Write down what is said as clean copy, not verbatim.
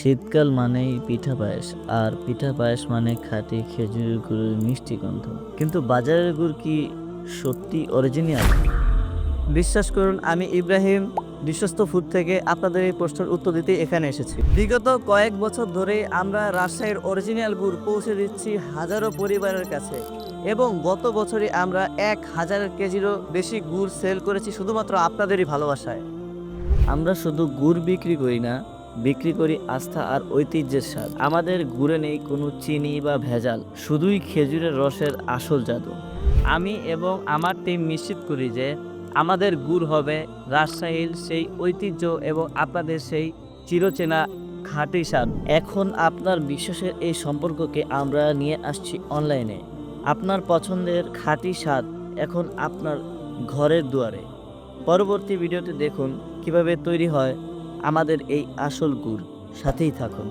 শীতকাল মানেই পিঠা পায়েস, আর পিঠা পায়েস মানে খাঁটি খেজুরের গুড়ের মিষ্টি গন্ধ। কিন্তু বাজারের গুড় কি সত্যি অরিজিনাল? বিশ্বাস করুন, আমি ইব্রাহিম বিশ্বস্ত ফুড থেকে আপনাদের এই প্রশ্নের উত্তর দিতে এখানে এসেছি। বিগত কয়েক বছর ধরেই আমরা রাজশাহীর অরিজিনাল গুড় পৌঁছে দিচ্ছি হাজারো পরিবারের কাছে, এবং গত বছরই আমরা 1000 কেজিরও বেশি গুড় সেল করেছি শুধুমাত্র আপনাদেরই ভালোবাসায়। আমরা শুধু গুড় বিক্রি করি না, বিক্রি করি আস্থা আর ঐতিহ্যের স্বাদ। আমাদের গুড়ে নেই কোনো চিনি বা ভেজাল, শুধুই খেজুরের রসের আসল জাদু। আমি এবং আমার টিম নিশ্চিত করি যে আমাদের গুড় হবে রাজশাহীর সেই ঐতিহ্য এবং আপনাদের সেই চিরচেনা খাঁটি স্বাদ। এখন আপনার বিশ্বাসের এই সম্পর্ককে আমরা নিয়ে আসছি অনলাইনে। আপনার পছন্দের খাঁটি স্বাদ এখন আপনার ঘরের দুয়ারে। পরবর্তী ভিডিওতে দেখুন কিভাবে তৈরি হয় আমাদের এই আসল গুড়। সাথেই থাকুন।